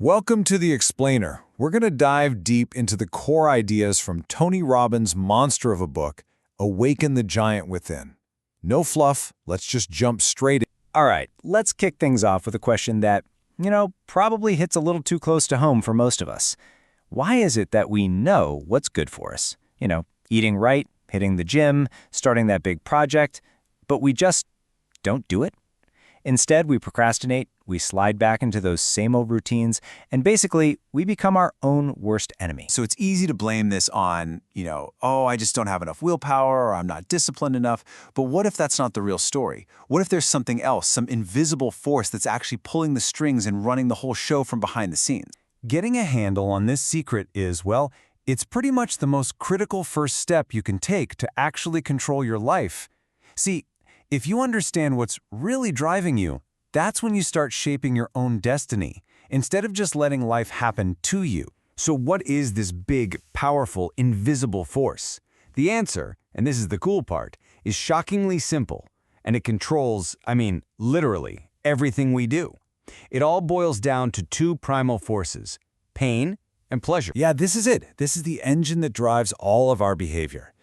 Welcome to The Explainer. We're going to dive deep into the core ideas from Tony Robbins' monster of a book, Awaken the Giant Within. No fluff, let's just jump straight in. All right, let's kick things off with a question that, probably hits a little too close to home for most of us. Why is it that we know what's good for us? Eating right, hitting the gym, starting that big project, but we just don't do it? Instead, we procrastinate, we slide back into those same old routines, and basically, we become our own worst enemy. So it's easy to blame this on, I just don't have enough willpower or I'm not disciplined enough. But what if that's not the real story? What if there's something else, some invisible force that's actually pulling the strings and running the whole show from behind the scenes? Getting a handle on this secret is, well, it's pretty much the most critical first step you can take to actually control your life. See, if you understand what's really driving you, that's when you start shaping your own destiny, instead of just letting life happen to you. So what is this big, powerful, invisible force? The answer, and this is the cool part, is shockingly simple, and it controls, literally, everything we do. It all boils down to two primal forces, pain and pleasure. Yeah, this is it. This is the engine that drives all of our behavior.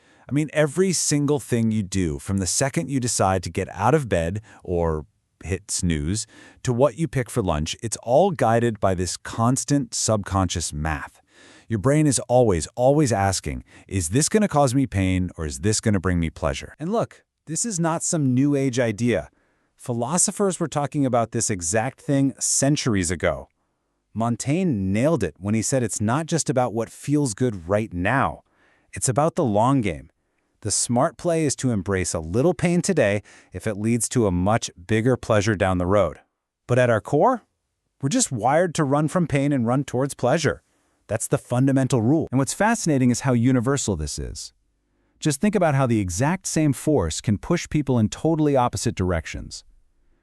Every single thing you do, from the second you decide to get out of bed or hit snooze, to what you pick for lunch, it's all guided by this constant subconscious math. Your brain is always asking, is this going to cause me pain or is this going to bring me pleasure? And look, this is not some new age idea. Philosophers were talking about this exact thing centuries ago. Montaigne nailed it when he said it's not just about what feels good right now. It's about the long game. The smart play is to embrace a little pain today if it leads to a much bigger pleasure down the road. But at our core, we're just wired to run from pain and run towards pleasure. That's the fundamental rule. And what's fascinating is how universal this is. Just think about how the exact same force can push people in totally opposite directions.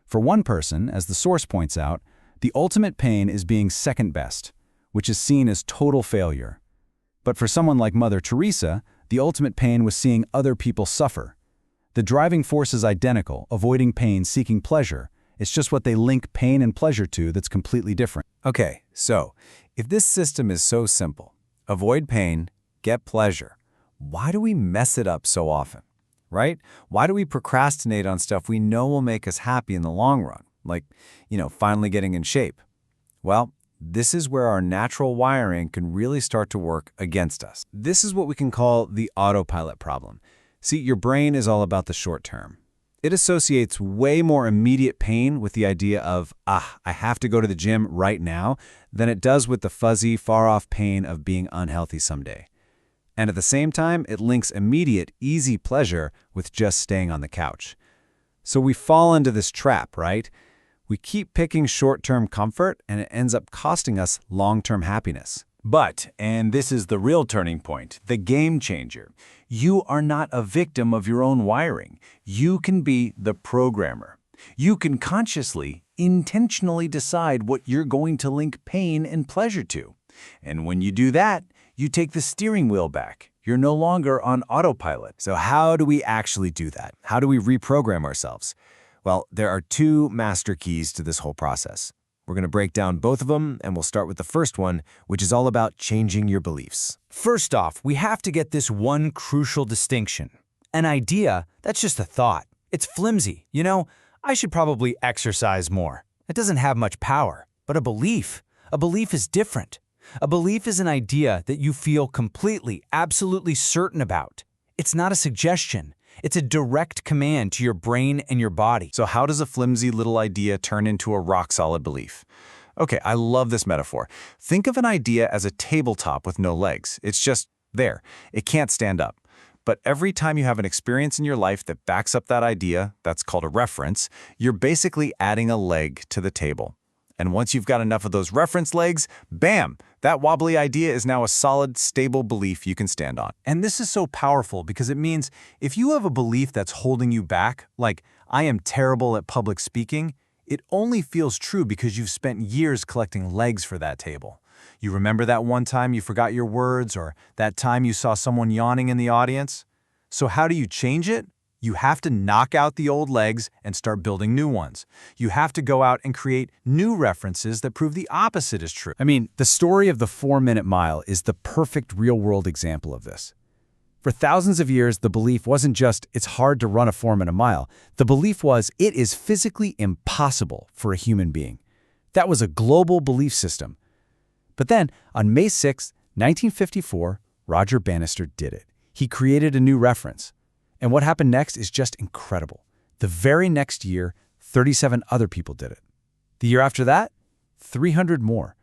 For one person, as the source points out, the ultimate pain is being second best, which is seen as total failure. But for someone like Mother Teresa, the ultimate pain was seeing other people suffer. The driving force is identical, avoiding pain, seeking pleasure. It's just what they link pain and pleasure to that's completely different. Okay, so if this system is so simple, avoid pain, get pleasure, why do we mess it up so often, right? Why do we procrastinate on stuff we know will make us happy in the long run, like, finally getting in shape? Well, this is where our natural wiring can really start to work against us. This is what we can call the autopilot problem. See, your brain is all about the short term. It associates way more immediate pain with the idea of, I have to go to the gym right now, than it does with the fuzzy, far-off pain of being unhealthy someday. And at the same time, it links immediate, easy pleasure with just staying on the couch. So we fall into this trap, right? We keep picking short-term comfort, and it ends up costing us long-term happiness. But, and this is the real turning point, the game changer, you are not a victim of your own wiring. You can be the programmer. You can consciously, intentionally decide what you're going to link pain and pleasure to. And when you do that, you take the steering wheel back. You're no longer on autopilot. So how do we actually do that? How do we reprogram ourselves? Well, there are two master keys to this whole process. We're going to break down both of them, and we'll start with the first one, which is all about changing your beliefs. First off, we have to get this one crucial distinction. An idea, that's just a thought. It's flimsy. I should probably exercise more. It doesn't have much power. But a belief is different. A belief is an idea that you feel completely, absolutely certain about. It's not a suggestion. It's a direct command to your brain and your body. So how does a flimsy little idea turn into a rock-solid belief? Okay, I love this metaphor. Think of an idea as a tabletop with no legs. It's just there. It can't stand up. But every time you have an experience in your life that backs up that idea, that's called a reference, you're basically adding a leg to the table. And once you've got enough of those reference legs, bam, that wobbly idea is now a solid, stable belief you can stand on. And this is so powerful because it means if you have a belief that's holding you back, like, I am terrible at public speaking, it only feels true because you've spent years collecting legs for that table. You remember that one time you forgot your words or that time you saw someone yawning in the audience? So how do you change it? You have to knock out the old legs and start building new ones. You have to go out and create new references that prove the opposite is true. I mean, the story of the 4-minute mile is the perfect real-world example of this. For thousands of years, the belief wasn't just, it's hard to run a 4-minute mile. The belief was, it is physically impossible for a human being. That was a global belief system. But then, on May 6, 1954, Roger Bannister did it. He created a new reference. And what happened next is just incredible. The very next year, 37 other people did it. The year after that, 300 more.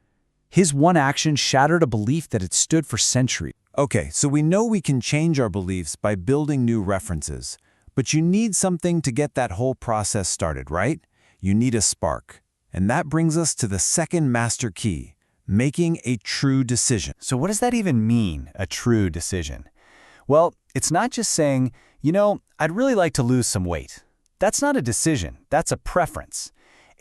His one action shattered a belief that had stood for centuries. Okay, so we know we can change our beliefs by building new references. But you need something to get that whole process started, right? You need a spark. And that brings us to the second master key, making a true decision. So what does that even mean, a true decision? Well, it's not just saying, you know, I'd really like to lose some weight. That's not a decision, that's a preference.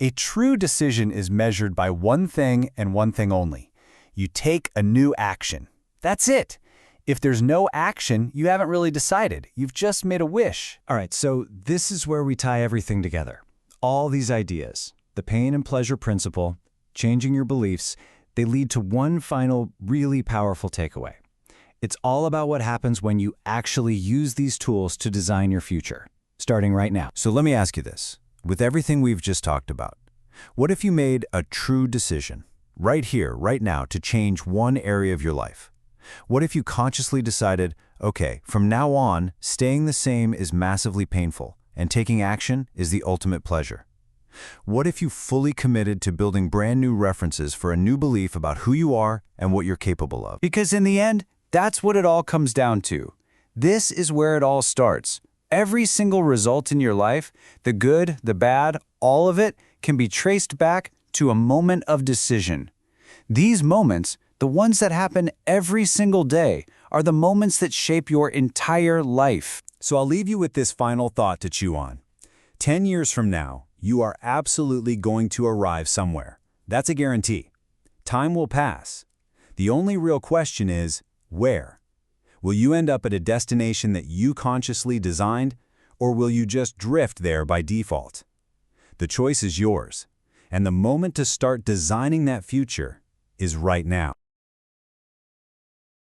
A true decision is measured by one thing and one thing only. You take a new action. That's it. If there's no action, you haven't really decided. You've just made a wish. All right, so this is where we tie everything together. All these ideas, the pain and pleasure principle, changing your beliefs, they lead to one final, really powerful takeaway. It's all about what happens when you actually use these tools to design your future, starting right now. So let me ask you this. With everything we've just talked about, what if you made a true decision, right here, right now, to change one area of your life? What if you consciously decided, okay, from now on, staying the same is massively painful, and taking action is the ultimate pleasure? What if you fully committed to building brand new references for a new belief about who you are and what you're capable of? Because in the end, that's what it all comes down to. This is where it all starts. Every single result in your life, the good, the bad, all of it, can be traced back to a moment of decision. These moments, the ones that happen every single day, are the moments that shape your entire life. So I'll leave you with this final thought to chew on. 10 years from now, you are absolutely going to arrive somewhere. That's a guarantee. Time will pass. The only real question is, where? Will you end up at a destination that you consciously designed, or will you just drift there by default? The choice is yours, and the moment to start designing that future is right now.